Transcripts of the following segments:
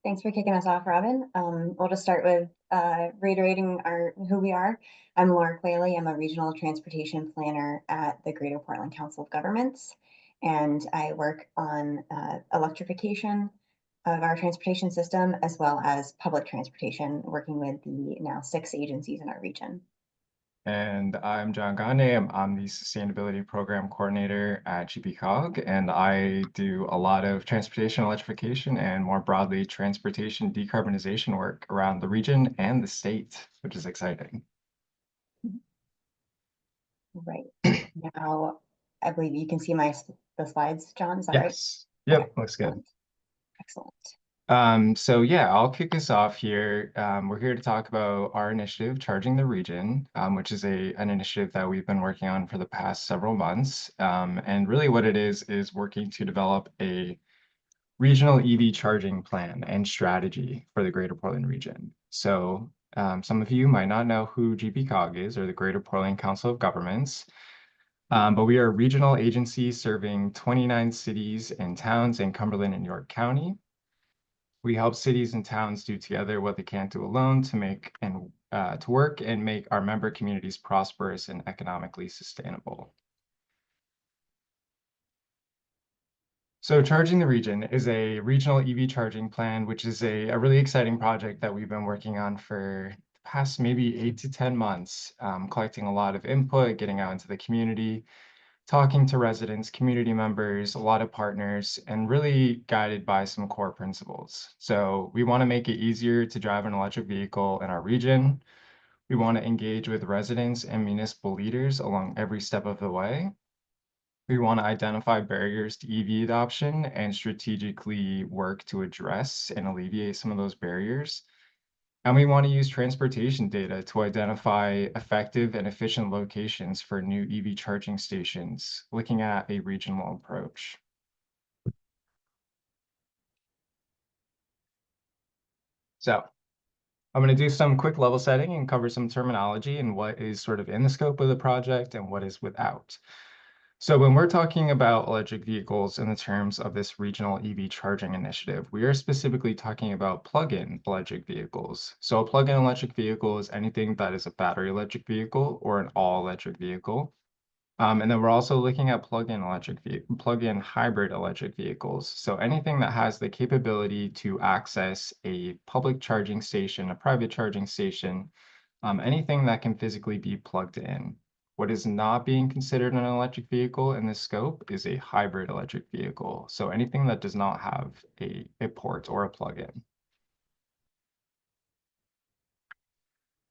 Thanks for kicking us off, Robin. We'll just start with reiterating who we are. I'm Laura Qualey. I'm a regional transportation planner at the Greater Portland Council of Governments, and I work on electrification of our transportation system as well as public transportation, working with the now 6 agencies in our region. And I'm Gagne. I'm the Sustainability Program Coordinator at GPCOG, and I do a lot of transportation electrification and more broadly transportation decarbonization work around the region and the state, which is exciting. Right. Now, I believe you can see the slides, John, is that right? Yes. Yep, Okay, looks good. excellent. So yeah, I'll kick us off here. We're here to talk about our initiative, Charging the Region, which is an initiative that we've been working on for the past several months. And really what it is working to develop a regional EV charging plan and strategy for the Greater Portland region. So some of you might not know who GPCOG is, or the Greater Portland Council of Governments. But we are a regional agency serving 29 cities and towns in Cumberland and York County. We help cities and towns do together what they can't do alone to work and make our member communities prosperous and economically sustainable. So Charging the Region is a regional EV charging plan, which is a really exciting project that we've been working on for the past maybe 8 to 10 months, collecting a lot of input, getting out into the community, talking to residents, community members, a lot of partners, and really guided by some core principles. So we want to make it easier to drive an electric vehicle in our region. We want to engage with residents and municipal leaders along every step of the way. We want to identify barriers to EV adoption and strategically work to address and alleviate some of those barriers. And we want to use transportation data to identify effective and efficient locations for new EV charging stations, looking at a regional approach. So I'm going to do some quick level setting and cover some terminology and what is sort of in the scope of the project and what is without. So when we're talking about electric vehicles in the terms of this regional EV charging initiative, we are specifically talking about plug-in electric vehicles. So a plug-in electric vehicle is anything that is a battery electric vehicle or an all-electric vehicle. And then we're also looking at plug-in hybrid electric vehicles. So anything that has the capability to access a public charging station, a private charging station, anything that can physically be plugged in. What is not being considered an electric vehicle in this scope is a hybrid electric vehicle. So anything that does not have a port or a plug-in.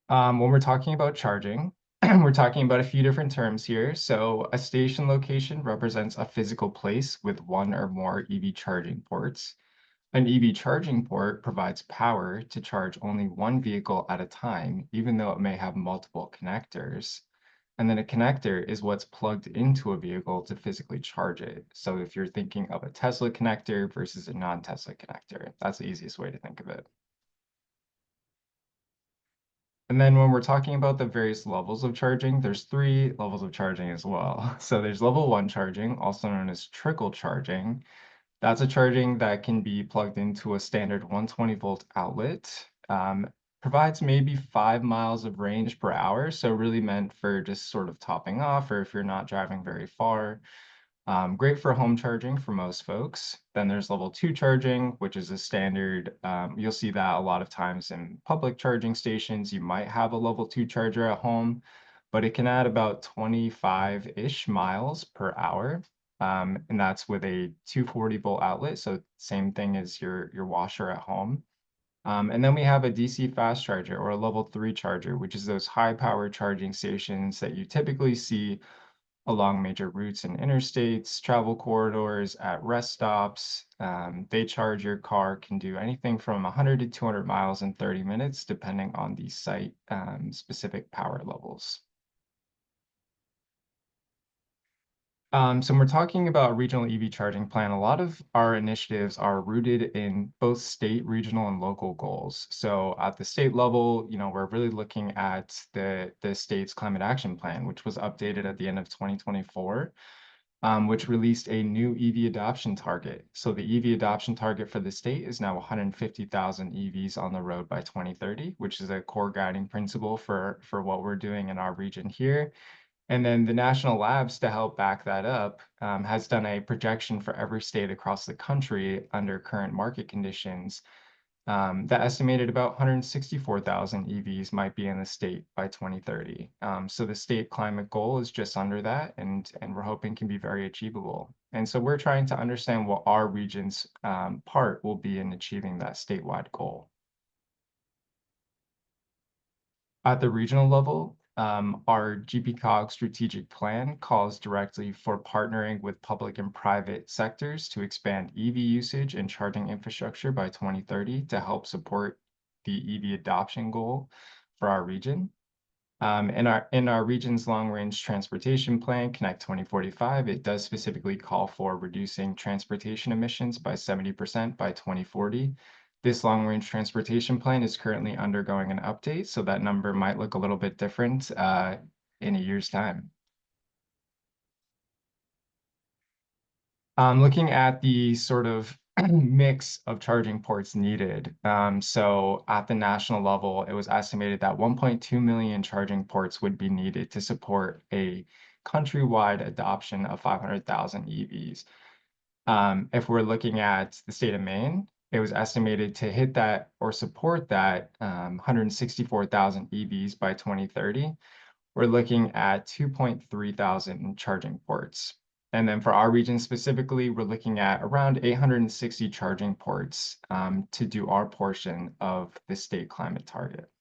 When we're talking about charging, we're talking about a few different terms here. So a station location represents a physical place with one or more EV charging ports. An EV charging port provides power to charge only one vehicle at a time, even though it may have multiple connectors. And then a connector is what's plugged into a vehicle to physically charge it. So if you're thinking of a Tesla connector versus a non-Tesla connector, that's the easiest way to think of it. And then when we're talking about the various levels of charging, there's 3 levels of charging as well. So there's level 1 charging, also known as trickle charging. That's a charging that can be plugged into a standard 120 volt outlet. Provides maybe 5 miles of range per hour, so really meant for just sort of topping off or if you're not driving very far. Great for home charging for most folks. Then there's level 2 charging, which is a standard. You'll see that a lot of times in public charging stations. You might have a level 2 charger at home, but it can add about 25-ish miles per hour. And that's with a 240 volt outlet. So same thing as your washer at home. And then we have a DC fast charger or a level 3 charger, which is those high power charging stations that you typically see along major routes and interstates, travel corridors, at rest stops. They charge your car, can do anything from 100 to 200 miles in 30 minutes, depending on the site specific power levels. So when we're talking about regional EV charging plan, a lot of our initiatives are rooted in both state, regional, and local goals. So at the state level, we're really looking at the state's climate action plan, which was updated at the end of 2024. which released a new EV adoption target. So the EV adoption target for the state is now 150,000 EVs on the road by 2030, which is a core guiding principle for what we're doing in our region here. And then the national labs, to help back that up, has done a projection for every state across the country under current market conditions that estimated about 164,000 EVs might be in the state by 2030. So the state climate goal is just under that, and we're hoping can be very achievable. And so we're trying to understand what our region's part will be in achieving that statewide goal. At the regional level, our GPCOG strategic plan calls directly for partnering with public and private sectors to expand EV usage and charging infrastructure by 2030 to help support the EV adoption goal for our region. In our region's long-range transportation plan, Connect 2045, it does specifically call for reducing transportation emissions by 70% by 2040. This long-range transportation plan is currently undergoing an update, so that number might look a little bit different in a year's time. Looking at the sort of mix of charging ports needed. So at the national level, it was estimated that 1.2 million charging ports would be needed to support a countrywide adoption of 500,000 EVs. If we're looking at the state of Maine, it was estimated to hit that or support that 164,000 EVs by 2030. We're looking at 2.3 thousand charging ports. And then for our region specifically, we're looking at around 860 charging ports to do our portion of the state climate target.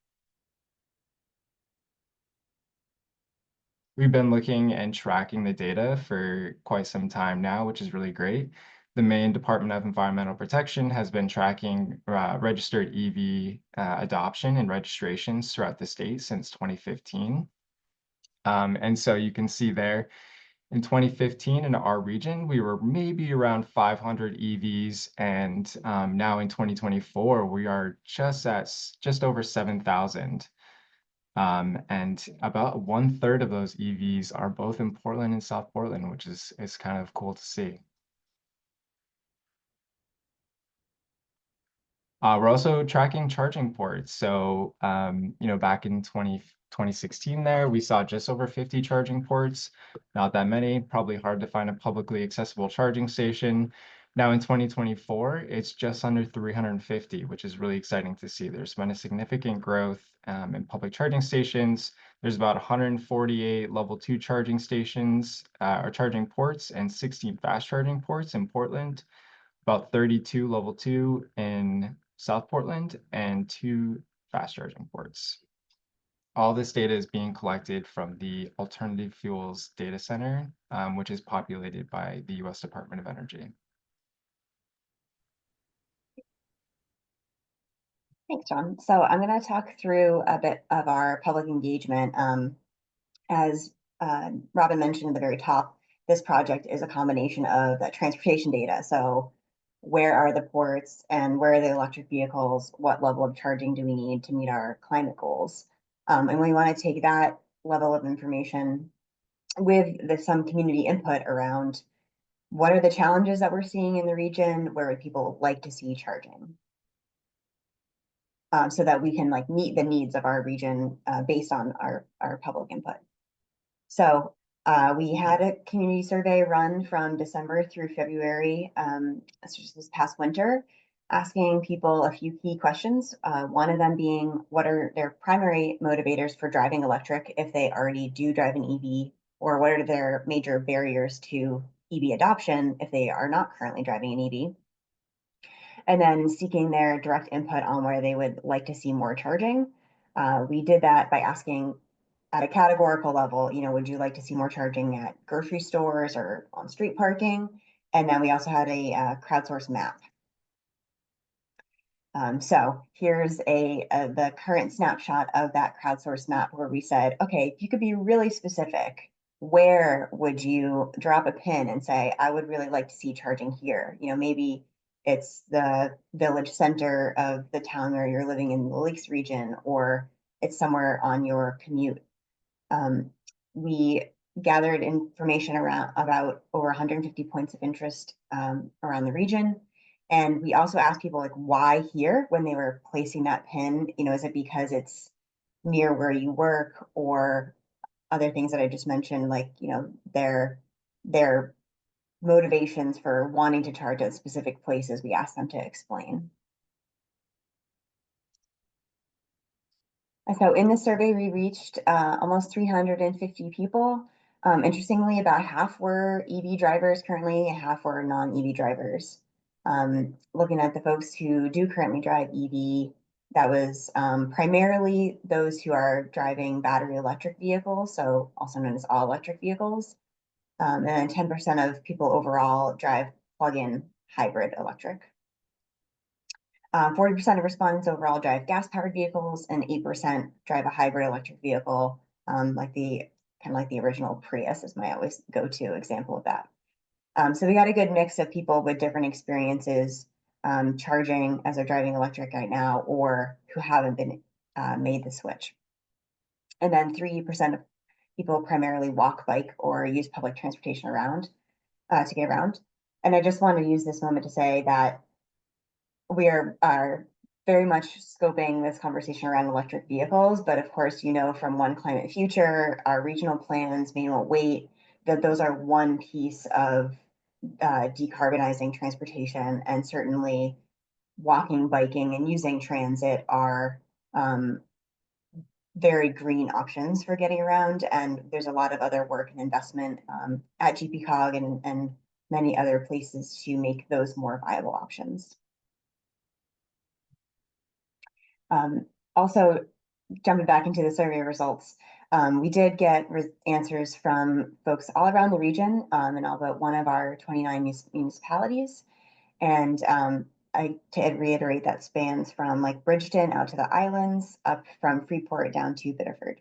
We've been looking and tracking the data for quite some time now, which is really great. The Maine Department of Environmental Protection has been tracking registered EV adoption and registrations throughout the state since 2015. And so you can see there, in 2015 in our region, we were maybe around 500 EVs, and now in 2024, we are just over 7,000. And about 1/3 of those EVs are both in Portland and South Portland, which is kind of cool to see. We're also tracking charging ports. So, back in 2016 there, we saw just over 50 charging ports, not that many, probably hard to find a publicly accessible charging station. Now in 2024, it's just under 350, which is really exciting to see. There's been a significant growth in public charging stations. There's about 148 level 2 charging stations or charging ports and 16 fast charging ports in Portland, about 32 level 2 in South Portland, and 2 fast charging ports. All this data is being collected from the Alternative Fuels Data Center, which is populated by the U.S. Department of Energy. Thanks, John. So I'm going to talk through a bit of our public engagement. As Robin mentioned at the very top, this project is a combination of transportation data. So where are the ports and where are the electric vehicles? What level of charging do we need to meet our climate goals? And we want to take that level of information with some community input around what are the challenges that we're seeing in the region, where would people like to see charging? So that we can meet the needs of our region based on our public input. So we had a community survey run from December through February, this past winter, asking people a few key questions. One of them being, what are their primary motivators for driving electric if they already do drive an EV, or what are their major barriers to EV adoption if they are not currently driving an EV? And then seeking their direct input on where they would like to see more charging. We did that by asking at a categorical level, would you like to see more charging at grocery stores or on street parking? And then we also had a crowdsourced map. So here's the current snapshot of that crowdsourced map where we said, okay, if you could be really specific, where would you drop a pin and say, I would really like to see charging here? Maybe it's the village center of the town where you're living in the Lakes region, or it's somewhere on your commute. We gathered information about over 150 points of interest around the region. And we also asked people like why here when they were placing that pin. Is it because it's near where you work or other things that I just mentioned, like their motivations for wanting to charge at specific places. We asked them to explain. So in the survey, we reached almost 350 people. Interestingly, about half were EV drivers currently, and half were non-EV drivers. Looking at the folks who do currently drive EV, that was primarily those who are driving battery electric vehicles, so also known as all electric vehicles. And then 10% of people overall drive plug-in hybrid electric. 40% of respondents overall drive gas-powered vehicles, and 8% drive a hybrid electric vehicle, like the original Prius is my always go-to example of that. So we got a good mix of people with different experiences charging as they're driving electric right now, or who haven't been made the switch. And then 3% of people primarily walk, bike, or use public transportation to get around. And I just want to use this moment to say that we are very much scoping this conversation around electric vehicles, but of course, from One Climate Future, our regional plans, Maine Won't Wait, that those are one piece of decarbonizing transportation, and certainly walking, biking, and using transit are very green options for getting around. And there's a lot of other work and investment at GPCOG and many other places to make those more viable options. Also, jumping back into the survey results, we did get answers from folks all around the region and all but one of our 29 municipalities. And to reiterate, that spans from like Bridgeton out to the islands, up from Freeport down to Biddeford.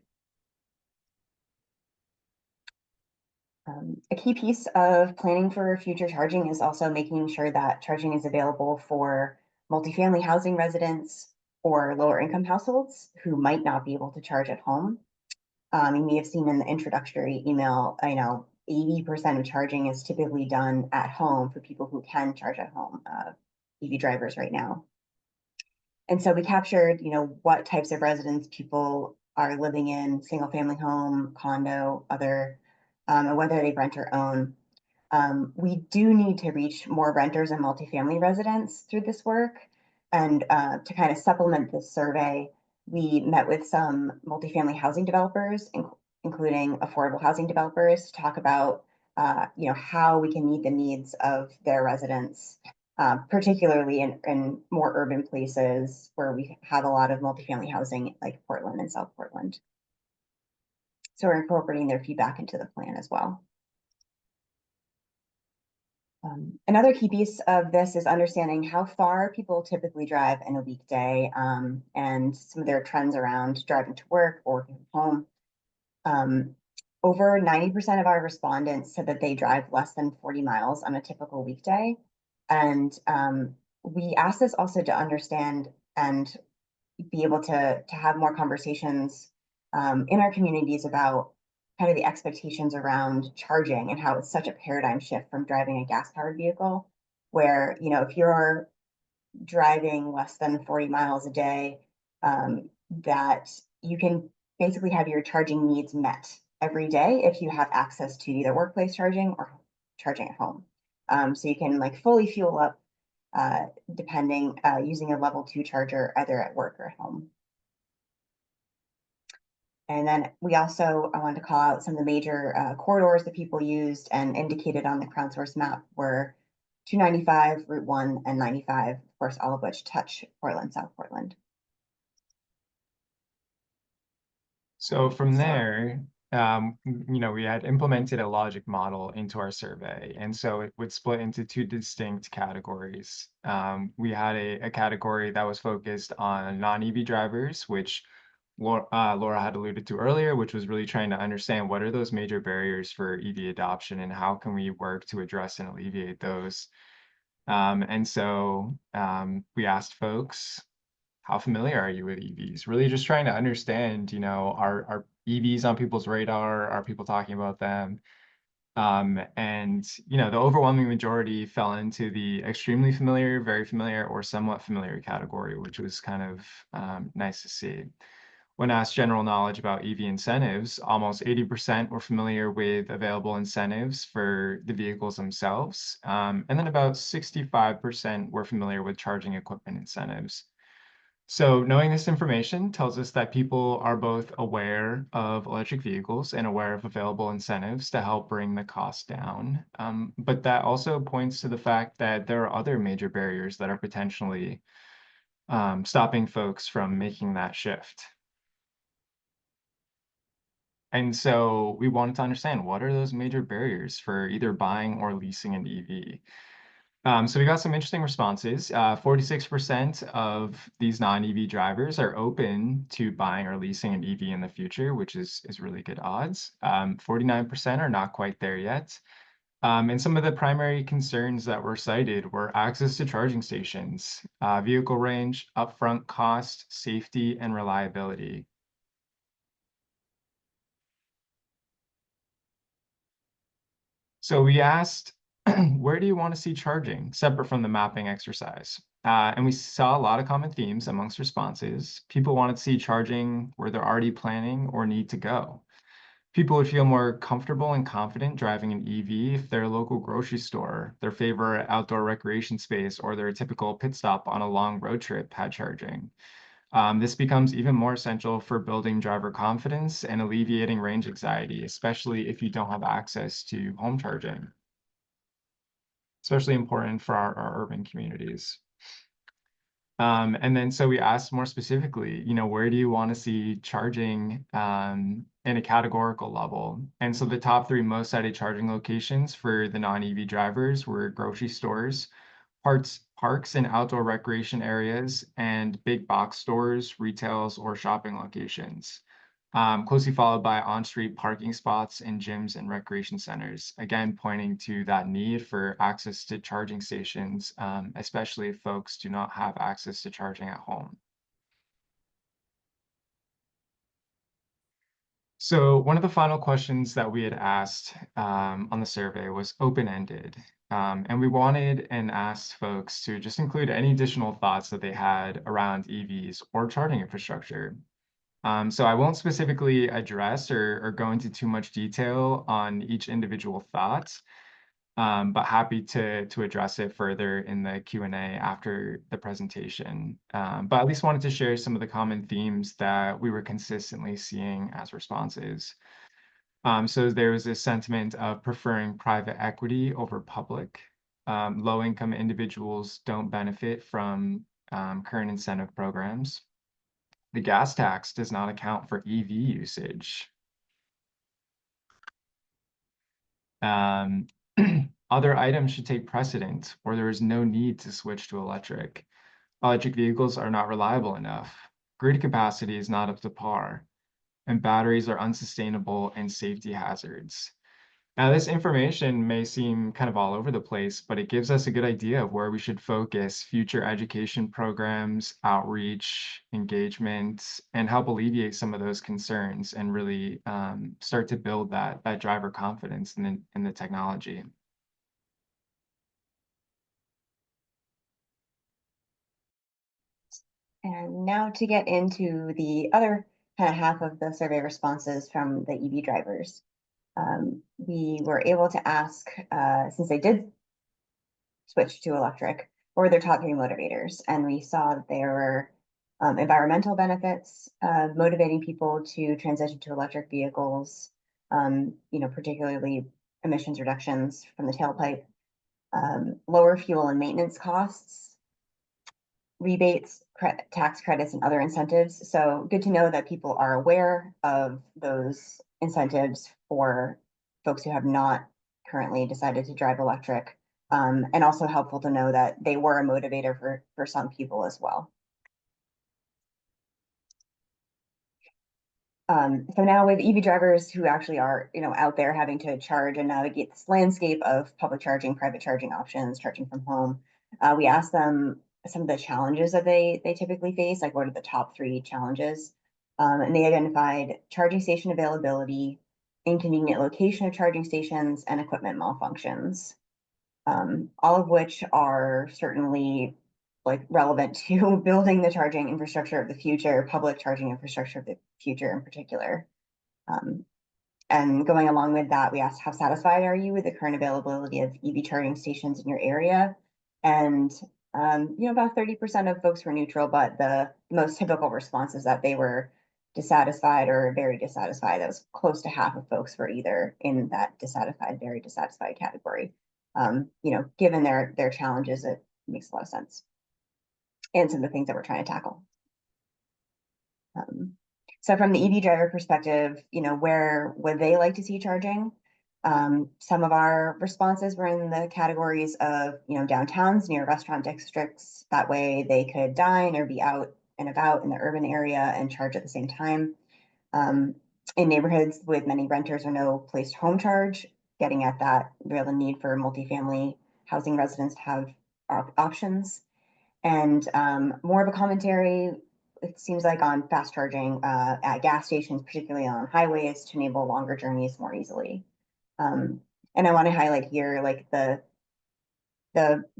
A key piece of planning for future charging is also making sure that charging is available for multifamily housing residents or lower income households who might not be able to charge at home. You may have seen in the introductory email, 80% of charging is typically done at home for people who can charge at home, EV drivers right now. And so we captured, what types of residents people are living in, single family home, condo, other, and whether they rent or own. We do need to reach more renters and multifamily residents through this work. And to kind of supplement this survey, we met with some multifamily housing developers, including affordable housing developers, to talk about how we can meet the needs of their residents, particularly in more urban places where we have a lot of multifamily housing, like Portland and South Portland. So we're incorporating their feedback into the plan as well. Another key piece of this is understanding how far people typically drive in a weekday, and some of their trends around driving to work or home. Over 90% of our respondents said that they drive less than 40 miles on a typical weekday. And we asked this also to understand and be able to have more conversations in our communities about kind of the expectations around charging and how it's such a paradigm shift from driving a gas powered vehicle, where, if you're driving less than 40 miles a day, that you can basically have your charging needs met every day if you have access to either workplace charging or charging at home. So you can like fully fuel up depending using a level 2 charger either at work or at home. And then we also, I wanted to call out some of the major corridors that people used and indicated on the crowdsource map were 295, Route 1, and 95, of course, all of which touch Portland, South Portland. So from there, we had implemented a logic model into our survey. And so it would split into two distinct categories. We had a category that was focused on non-EV drivers, which Laura had alluded to earlier, which was really trying to understand what are those major barriers for EV adoption and how can we work to address and alleviate those. And so we asked folks how familiar are you with EVs? Really just trying to understand, are EVs on people's radar? Are people talking about them? And the overwhelming majority fell into the extremely familiar, very familiar, or somewhat familiar category, which was kind of nice to see. When asked general knowledge about EV incentives, almost 80% were familiar with available incentives for the vehicles themselves. And then about 65% were familiar with charging equipment incentives. So knowing this information tells us that people are both aware of electric vehicles and aware of available incentives to help bring the cost down. But that also points to the fact that there are other major barriers that are potentially stopping folks from making that shift. And so we wanted to understand, what are those major barriers for either buying or leasing an EV? So we got some interesting responses. 46% of these non-EV drivers are open to buying or leasing an EV in the future, which is really good odds. 49% are not quite there yet. And some of the primary concerns that were cited were access to charging stations, vehicle range, upfront cost, safety, and reliability. So we asked, where do you want to see charging, separate from the mapping exercise? And we saw a lot of common themes amongst responses. People wanted to see charging where they're already planning or need to go. People would feel more comfortable and confident driving an EV if their local grocery store, their favorite outdoor recreation space, or their typical pit stop on a long road trip had charging. This becomes even more essential for building driver confidence and alleviating range anxiety, especially if you don't have access to home charging. Especially important for our urban communities. And then so we asked more specifically, where do you want to see charging in a categorical level? And so the top three most cited charging locations for the non-EV drivers were grocery stores, parks and outdoor recreation areas, and big box stores, retails, or shopping locations. Closely followed by on-street parking spots in gyms and recreation centers, again, pointing to that need for access to charging stations, especially if folks do not have access to charging at home. So one of the final questions that we had asked on the survey was open-ended. And we wanted and asked folks to just include any additional thoughts that they had around EVs or charging infrastructure. So I won't specifically address or go into too much detail on each individual thought, but happy to address it further in the Q&A after the presentation. But at least wanted to share some of the common themes that we were consistently seeing as responses. So there was this sentiment of preferring private equity over public. Low-income individuals don't benefit from current incentive programs. The gas tax does not account for EV usage. Um, Other items should take precedence, or there is no need to switch to electric. Electric vehicles are not reliable enough. Grid capacity is not up to par, and batteries are unsustainable and safety hazards. Now, this information may seem kind of all over the place, but it gives us a good idea of where we should focus future education programs, outreach, engagement, and help alleviate some of those concerns and really start to build that driver confidence in the technology. And now to get into the other kind of half of the survey responses from the EV drivers. We were able to ask, since they did switch to electric, what were their top three motivators? And we saw that there were environmental benefits, motivating people to transition to electric vehicles, particularly emissions reductions from the tailpipe, lower fuel and maintenance costs, rebates, tax credits, and other incentives. So good to know that people are aware of those incentives for folks who have not currently decided to drive electric, and also helpful to know that they were a motivator for some people as well. So now with EV drivers who actually are, out there having to charge and navigate this landscape of public charging, private charging options, charging from home, we asked them some of the challenges that they typically face, like what are the top 3 challenges. And they identified charging station availability, inconvenient location of charging stations, and equipment malfunctions, all of which are certainly like relevant to building the charging infrastructure of the future, public charging infrastructure of the future in particular. Um, and going along with that, we asked, how satisfied are you with the current availability of EV charging stations in your area? And about 30% of folks were neutral, but the most typical response is that they were dissatisfied or very dissatisfied. That was close to half of folks were either in that dissatisfied, very dissatisfied category. Given their challenges, it makes a lot of sense. And some of the things that we're trying to tackle. So from the EV driver perspective, where would they like to see charging? Some of our responses were in the categories of, downtowns near restaurant districts. That way they could dine or be out and about in the urban area and charge at the same time. In neighborhoods with many renters or no place to home charge, getting at that real need for multifamily housing residents to have options. And more of a commentary, it seems like, on fast charging at gas stations, particularly on highways, to enable longer journeys more easily. And I want to highlight here, like the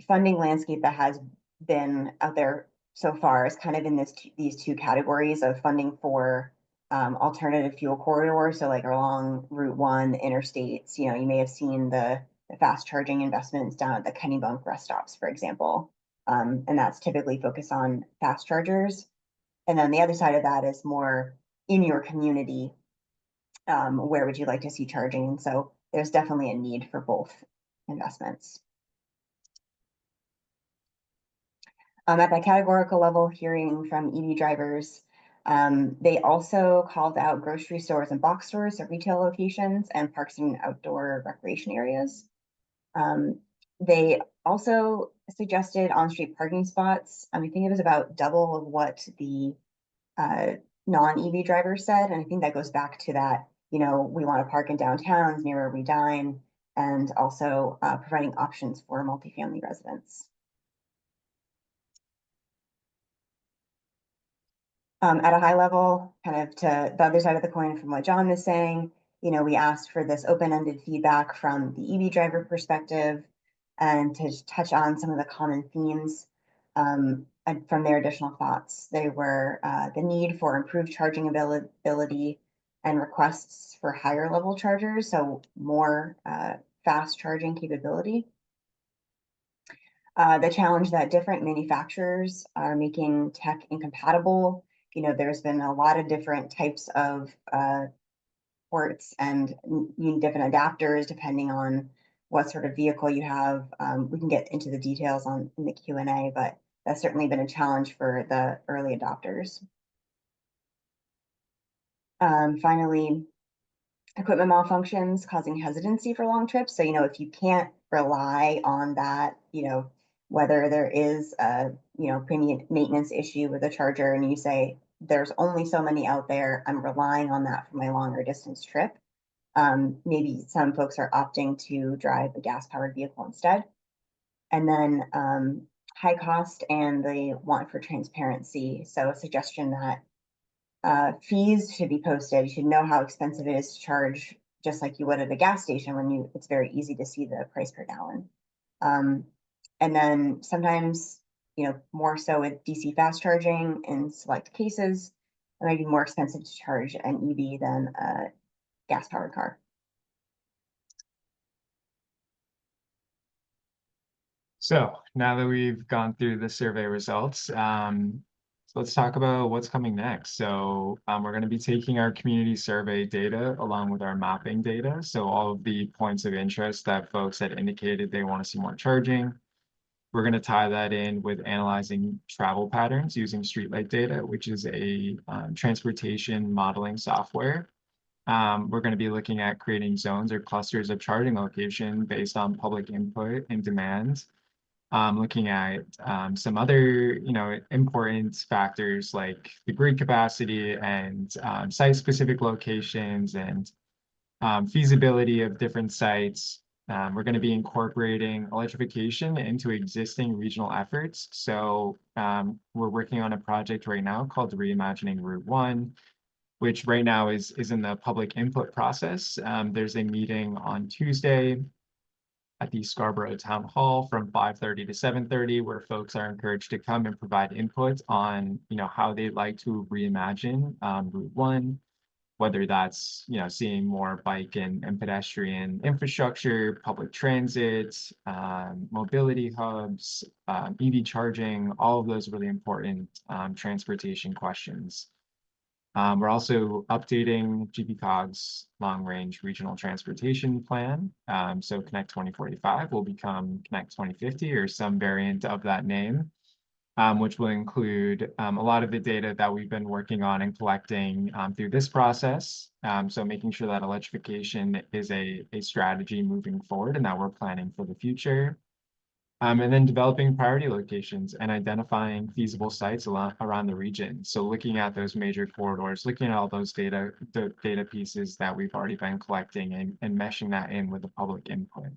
funding landscape that has been out there so far is kind of in these 2 categories of funding for alternative fuel corridors. So like along Route 1 interstates, you may have seen the fast charging investments down at the Kennebunk rest stops, for example. And that's typically focused on fast chargers. And then the other side of that is more in your community. Where would you like to see charging? And so there's definitely a need for both investments. At the categorical level, hearing from EV drivers, they also called out grocery stores and box stores at retail locations and parks and outdoor recreation areas. They also suggested on-street parking spots. I think it was about double of what the non-EV drivers said. And I think that goes back to that, we want to park in downtowns near where we dine, and also providing options for multifamily residents. At a high level, kind of to the other side of the coin from what John was saying, we asked for this open-ended feedback from the EV driver perspective and to touch on some of the common themes and from their additional thoughts. They were the need for improved charging availability and requests for higher level chargers, so more fast charging capability. The challenge that different manufacturers are making tech incompatible. There's been a lot of different types of ports and different adapters depending on what sort of vehicle you have. We can get into the details in the Q&A, but that's certainly been a challenge for the early adopters. Finally, equipment malfunctions causing hesitancy for long trips. So, if you can't rely on that, whether there is a, pre-maintenance issue with a charger and you say, there's only so many out there, I'm relying on that for my longer distance trip. Maybe some folks are opting to drive a gas-powered vehicle instead. And then high cost and the want for transparency. So a suggestion that fees should be posted. You should know how expensive it is to charge, just like you would at a gas station when it's very easy to see the price per gallon. And then sometimes, more so with DC fast charging in select cases, it might be more expensive to charge an EV than a gas powered car. So now that we've gone through the survey results, so let's talk about what's coming next. So we're going to be taking our community survey data along with our mapping data. So all of the points of interest that folks had indicated they want to see more charging. We're going to tie that in with analyzing travel patterns using streetlight data, which is a transportation modeling software. We're going to be looking at creating zones or clusters of charging location based on public input and demand. Looking at some other, important factors like the grid capacity and site-specific locations and feasibility of different sites. We're going to be incorporating electrification into existing regional efforts. So we're working on a project right now called Reimagining Route 1, which right now is in the public input process. There's a meeting on Tuesday at the Scarborough Town Hall from 5:30 to 7:30, where folks are encouraged to come and provide input on, how they'd like to reimagine Route 1, whether that's, seeing more bike and pedestrian infrastructure, public transit, mobility hubs, EV charging, all of those really important transportation questions. We're also updating GPCOG's long-range regional transportation plan. So Connect 2045 will become Connect 2050 or some variant of that name, which will include a lot of the data that we've been working on and collecting through this process. So making sure that electrification is a strategy moving forward and that we're planning for the future. And then developing priority locations and identifying feasible sites around the region. So looking at those major corridors, looking at all those the data pieces that we've already been collecting and meshing that in with the public input.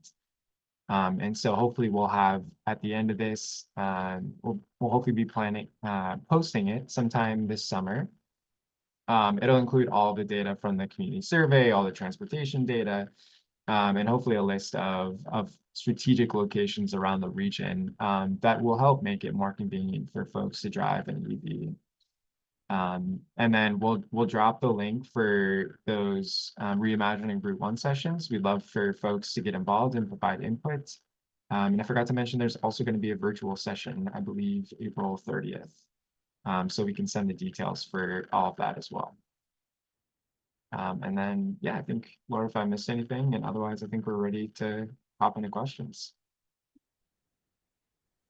And so hopefully we'll have at the end of this, we'll hopefully be posting it sometime this summer. It'll include all the data from the community survey, all the transportation data, and hopefully a list of strategic locations around the region that will help make it more convenient for folks to drive an EV. And then we'll drop the link for those reimagining Route 1 sessions. We'd love for folks to get involved and provide input. And I forgot to mention there's also going to be a virtual session, I believe April 30th. So we can send the details for all of that as well. And then, yeah, I think, Laura, if I missed anything, and otherwise I think we're ready to hop into questions.